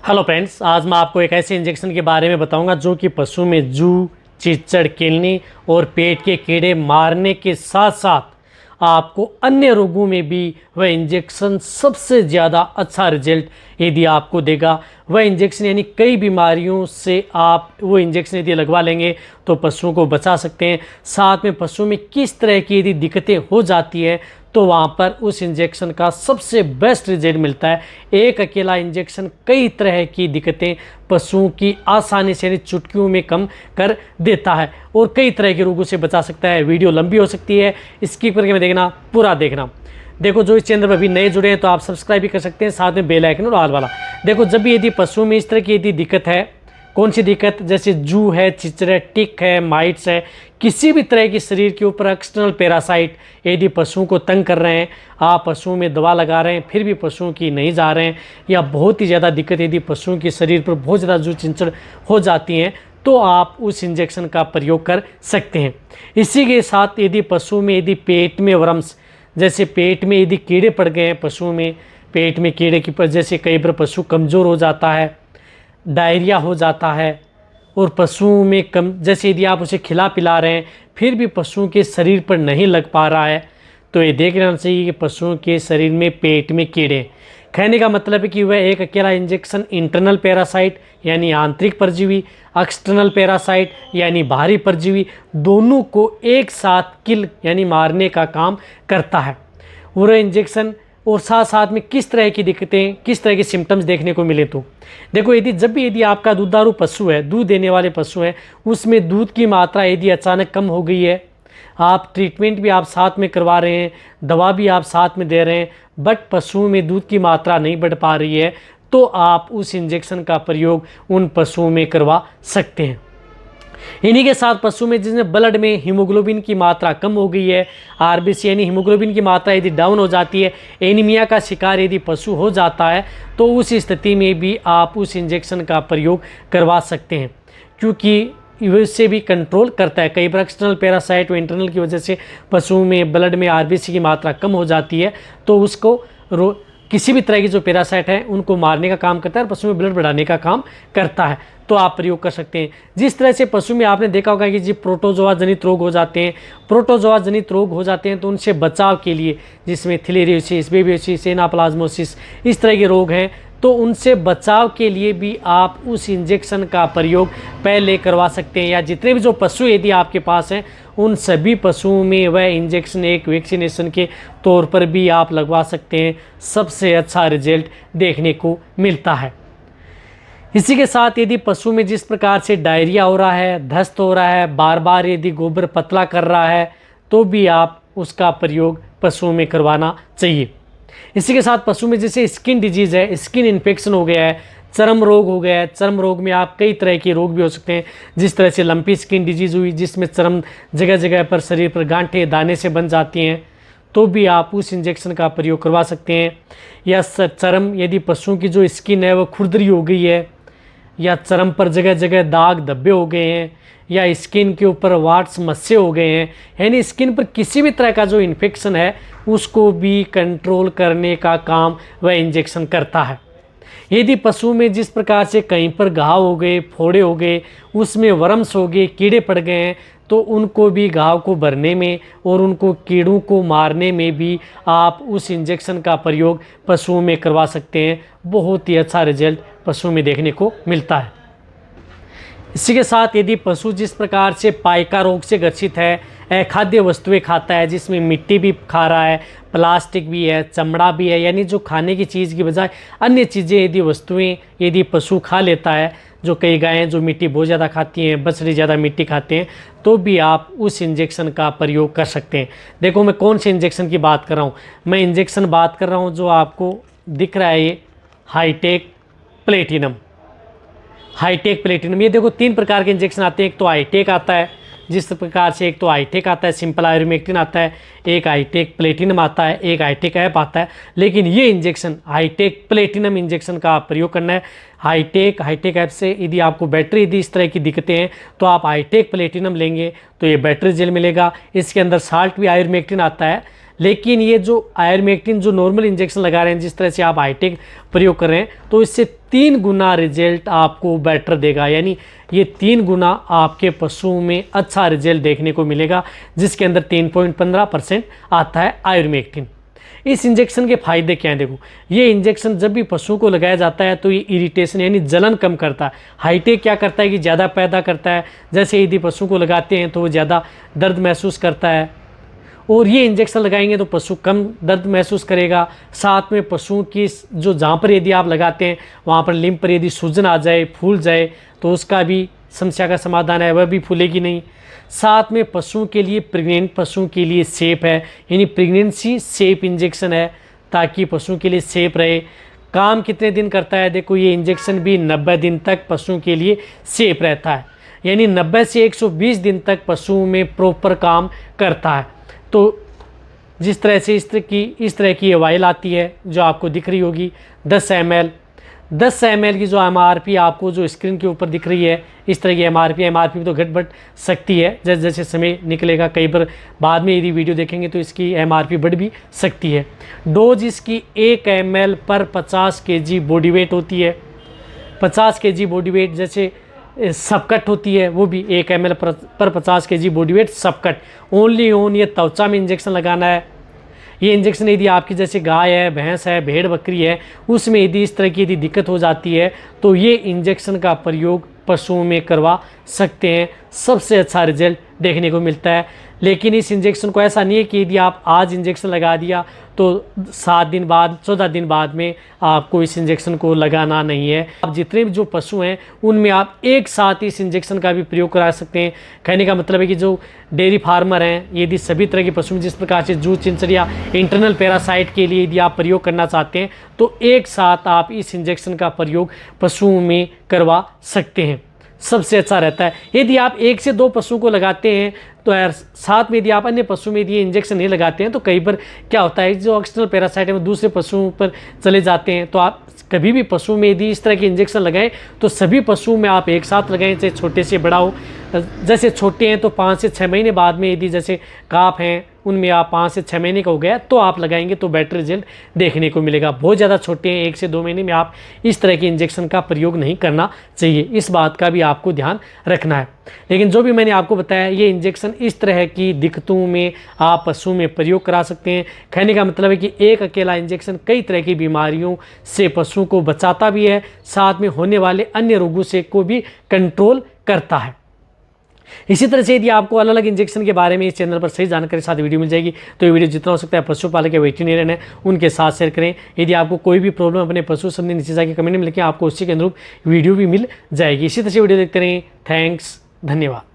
Hello friends, आज मैं आपको एक ऐसे इंजेक्शन के बारे में बताऊंगा जो कि पशु में जू, चिचड़, किलनी और पेट के कीड़े मारने के साथ साथ आपको अन्य रोगों में भी वह इंजेक्शन सबसे ज़्यादा अच्छा रिजल्ट यदि आपको देगा। वह इंजेक्शन यानी कई बीमारियों से आप वो इंजेक्शन यदि लगवा लेंगे तो पशुओं को बचा सकते हैं। साथ में पशु में किस तरह की यदि दिक्कतें हो जाती है तो वहाँ पर उस इंजेक्शन का सबसे बेस्ट रिजल्ट मिलता है। एक अकेला इंजेक्शन कई तरह की दिक्कतें पशुओं की आसानी से चुटकियों में कम कर देता है और कई तरह के रोगों से बचा सकता है। वीडियो लंबी हो सकती है, स्किप करके में देखना, पूरा देखना। देखो, जो इस चैनल पर अभी नए जुड़े हैं तो आप सब्सक्राइब भी कर सकते हैं, साथ में बेल आइकन और ऑल वाला। देखो, जब भी यदि पशुओं में इस तरह की यदि दिक्कत है, कौन सी दिक्कत, जैसे जू है, चिचड़ है, टिक है, माइट्स है, किसी भी तरह की शरीर के ऊपर एक्सटर्नल पैरासाइट यदि पशुओं को तंग कर रहे हैं, आप पशुओं में दवा लगा रहे हैं फिर भी पशुओं की नहीं जा रहे हैं, या बहुत ही ज़्यादा दिक्कत यदि पशुओं के शरीर पर बहुत ज़्यादा जू चिंचड़ हो जाती हैं तो आप उस इंजेक्शन का प्रयोग कर सकते हैं। इसी के साथ यदि पशुओं में यदि पेट में वर्म्स, जैसे पेट में यदि कीड़े पड़ गए हैं, पशुओं में पेट में कीड़े की वजह से कई बार पशु कमज़ोर हो जाता है, डायरिया हो जाता है, और पशुओं में जैसे यदि आप उसे खिला पिला रहे हैं फिर भी पशुओं के शरीर पर नहीं लग पा रहा है तो ये देख लेना चाहिए कि पशुओं के शरीर में पेट में कीड़े। कहने का मतलब है कि वह एक अकेला इंजेक्शन इंटरनल पैरासाइट यानी आंतरिक परजीवी, एक्सटर्नल पैरासाइट यानी बाहरी परजीवी, दोनों को एक साथ किल यानी मारने का काम करता है। वह इंजेक्शन और साथ साथ में किस तरह की दिक्कतें, किस तरह के सिम्टम्स देखने को मिले तो देखो, यदि आपका दूधारू पशु है, दूध देने वाले पशु है, उसमें दूध की मात्रा यदि अचानक कम हो गई है, आप ट्रीटमेंट भी आप साथ में करवा रहे हैं, दवा भी आप साथ में दे रहे हैं, बट पशुओं में दूध की मात्रा नहीं बढ़ पा रही है तो आप उस इंजेक्शन का प्रयोग उन पशुओं में करवा सकते हैं। इन्हीं के साथ पशु में जिसमें ब्लड में हीमोग्लोबिन की मात्रा कम हो गई है, आरबीसी यानी हीमोग्लोबिन की मात्रा यदि डाउन हो जाती है, एनीमिया का शिकार यदि पशु हो जाता है तो उस स्थिति में भी आप उस इंजेक्शन का प्रयोग करवा सकते हैं, क्योंकि इससे भी कंट्रोल करता है। कई बार एक्सटर्नल पैरासाइट व इंटरनल की वजह से पशुओं में ब्लड में आरबीसी की मात्रा कम हो जाती है तो उसको किसी भी तरह की जो पैरासाइट है उनको मारने का काम करता है और पशु में ब्लड बढ़ाने का काम करता है, तो आप प्रयोग कर सकते हैं। जिस तरह से पशु में आपने देखा होगा कि जी प्रोटोजोआ जनित रोग हो जाते हैं, प्रोटोजोआ जनित रोग हो जाते हैं तो उनसे बचाव के लिए, जिसमें थैलेरियोसिस, बेबियोसिस, एनाप्लाज्मोसिस, इस तरह के रोग हैं, तो उनसे बचाव के लिए भी आप उस इंजेक्शन का प्रयोग पहले करवा सकते हैं। या जितने भी जो पशु यदि आपके पास हैं उन सभी पशुओं में वह इंजेक्शन एक वैक्सीनेशन के तौर पर भी आप लगवा सकते हैं। सबसे अच्छा रिजल्ट देखने को मिलता है। इसी के साथ यदि पशु में जिस प्रकार से डायरिया हो रहा है, दस्त हो रहा है, बार बार यदि गोबर पतला कर रहा है तो भी आप उसका प्रयोग पशुओं में करवाना चाहिए। इसी के साथ पशु में जैसे स्किन डिजीज़ है, स्किन इन्फेक्शन हो गया है, चर्म रोग हो गया है, चर्म रोग में आप कई तरह के रोग भी हो सकते हैं, जिस तरह से लंपी स्किन डिजीज़ हुई जिसमें चर्म जगह जगह पर शरीर पर गांठें दाने से बन जाती हैं तो भी आप उस इंजेक्शन का प्रयोग करवा सकते हैं। या चर्म यदि पशुओं की जो स्किन है वो खुरदरी हो गई है, या चर्म पर जगह जगह दाग धब्बे हो गए हैं, या स्किन के ऊपर वाट्स मस्से हो गए हैं, यानी स्किन पर किसी भी तरह का जो इन्फेक्शन है उसको भी कंट्रोल करने का काम वह इंजेक्शन करता है। यदि पशु में जिस प्रकार से कहीं पर घाव हो गए, फोड़े हो गए, उसमें वर्म्स हो गए, कीड़े पड़ गए हैं तो उनको भी घाव को भरने में और उनको कीड़ों को मारने में भी आप उस इंजेक्शन का प्रयोग पशुओं में करवा सकते हैं। बहुत ही अच्छा रिजल्ट पशुओं में देखने को मिलता है। इसी के साथ यदि पशु जिस प्रकार से पाइका रोग से ग्रसित है, खाद्य वस्तुएं खाता है जिसमें मिट्टी भी खा रहा है, प्लास्टिक भी है, चमड़ा भी है, यानी जो खाने की चीज़ की बजाय अन्य चीज़ें यदि वस्तुएं यदि पशु खा लेता है, जो कई गायें जो मिट्टी बहुत ज़्यादा खाती हैं, बछड़े ज़्यादा मिट्टी खाते हैं, तो भी आप उस इंजेक्शन का प्रयोग कर सकते हैं। देखो, मैं कौन से इंजेक्शन की बात कर रहा हूँ, मैं इंजेक्शन बात कर रहा हूँ जो आपको दिख रहा है, ये हाईटेक प्लेटिनम। हाईटेक प्लेटिनम, ये देखो 3 प्रकार के इंजेक्शन आते हैं। एक तो हाईटेक आता है, जिस प्रकार से एक तो हाईटेक आता है, सिंपल आयुर्मेक्टिन आता है, एक हाईटेक प्लेटिनम आता है, एक हाईटेक ऐप आता है। लेकिन ये इंजेक्शन हाईटेक प्लेटिनम इंजेक्शन का आप प्रयोग करना है। हाईटेक ऐप से यदि आपको बैटरी यदि इस तरह की दिक्कतें हैं तो आप हाईटेक प्लेटिनम लेंगे तो ये बैटरी जेल मिलेगा। इसके अंदर साल्ट भी आयुर्मेक्टिन आता है, लेकिन ये जो आयरमेक्टिन जो नॉर्मल इंजेक्शन लगा रहे हैं, जिस तरह से आप हाईटेक प्रयोग कर रहे हैं, तो इससे 3 गुना रिजल्ट आपको बेटर देगा। यानी ये 3 गुना आपके पशुओं में अच्छा रिजल्ट देखने को मिलेगा, जिसके अंदर 3.15% आता है आयरमेक्टिन। इस इंजेक्शन के फायदे क्या हैं? देखो, ये इंजेक्शन जब भी पशुओं को लगाया जाता है तो ये इरिटेशन यानी जलन कम करता है। हाईटेक क्या करता है कि ज़्यादा पैदा करता है, जैसे यदि पशु को लगाते हैं तो वो ज़्यादा दर्द महसूस करता है, और ये इंजेक्शन लगाएंगे तो पशु कम दर्द महसूस करेगा। साथ में पशुओं की जो जहाँ पर यदि आप लगाते हैं वहाँ पर लिम्फ पर यदि सूजन आ जाए, फूल जाए, तो उसका भी समस्या का समाधान है, वह भी फूलेगी नहीं। साथ में पशुओं के लिए, प्रेग्नेंट पशुओं के लिए सेफ है, यानी प्रेगनेंसी सेफ इंजेक्शन है, ताकि पशुओं के लिए सेफ रहे। काम कितने दिन करता है? देखो, ये इंजेक्शन भी 90 दिन तक पशुओं के लिए सेफ रहता है, यानी 90 से 120 दिन तक पशुओं में प्रॉपर काम करता है। तो जिस तरह से इस तरह की ये वायल आती है जो आपको दिख रही होगी, 10 ml की जो MRP आपको जो स्क्रीन के ऊपर दिख रही है, इस तरह की MRP तो घट बढ़ सकती है जैसे जैसे समय निकलेगा। कई बार बाद में यदि वीडियो देखेंगे तो इसकी MRP बढ़ भी सकती है। डोज इसकी 1 ml पर 50 kg बॉडी वेट होती है। 50 kg बॉडी वेट, जैसे सबकट होती है, वो भी 1 ml पर 50 kg body weight subcut. Only on ये त्वचा में इंजेक्शन लगाना है। ये इंजेक्शन यदि आपकी जैसे गाय है, भैंस है, भेड़ बकरी है, उसमें यदि इस तरह की यदि दिक्कत हो जाती है तो ये इंजेक्शन का प्रयोग पशुओं में करवा सकते हैं, सबसे अच्छा रिजल्ट देखने को मिलता है। लेकिन इस इंजेक्शन को ऐसा नहीं है कि यदि आप आज इंजेक्शन लगा दिया तो 7 दिन बाद, 14 दिन बाद में आपको इस इंजेक्शन को लगाना नहीं है। आप जितने भी जो पशु हैं उनमें आप एक साथ इस इंजेक्शन का भी प्रयोग करा सकते हैं। कहने का मतलब है कि जो डेयरी फार्मर हैं, यदि सभी तरह के पशु जिस प्रकार से जूच, चिंचड़ या इंटरनल पैरासाइट के लिए यदि आप प्रयोग करना चाहते हैं तो एक साथ आप इस इंजेक्शन का प्रयोग पशुओं में करवा सकते हैं, सबसे अच्छा रहता है। यदि आप 1 से 2 पशुओं को लगाते हैं तो यार साथ में यदि आप अन्य पशु में यदि ये इंजेक्शन नहीं लगाते हैं तो कई बार क्या होता है, जो एक्सटर्नल पैरासाइट है वो दूसरे पशुओं पर चले जाते हैं। तो आप कभी भी पशु में यदि इस तरह के इंजेक्शन लगाएं तो सभी पशुओं में आप एक साथ लगाएं, चाहे छोटे से बड़ा हो। जैसे छोटे हैं तो 5 से 6 महीने बाद में, यदि जैसे काफ हैं उनमें आप 5 से 6 महीने का हो गया तो आप लगाएंगे तो बेटर रिजल्ट देखने को मिलेगा। बहुत ज़्यादा छोटे हैं, 1 से 2 महीने में आप इस तरह के इंजेक्शन का प्रयोग नहीं करना चाहिए, इस बात का भी आपको ध्यान रखना है। लेकिन जो भी मैंने आपको बताया, ये इंजेक्शन इस तरह की दिक्कतों में आप पशु में प्रयोग करा सकते हैं। कहने का मतलब है कि एक अकेला इंजेक्शन कई तरह की बीमारियों से पशु को बचाता भी है, साथ में होने वाले अन्य रोगों से को भी कंट्रोल करता है। इसी तरह से यदि आपको अलग अलग इंजेक्शन के बारे में इस चैनल पर सही जानकारी साथ वीडियो मिल जाएगी तो ये वीडियो जितना हो सकता है पशुपालक या वेटरिनेरियन है उनके साथ शेयर करें। यदि आपको कोई भी प्रॉब्लम अपने पशु संबंधी नीचे जाकर कमेंट में लिखें, आपको उसी के अनुरूप वीडियो भी मिल जाएगी। इसी तरह से वीडियो देखते रहें। थैंक्स, धन्यवाद।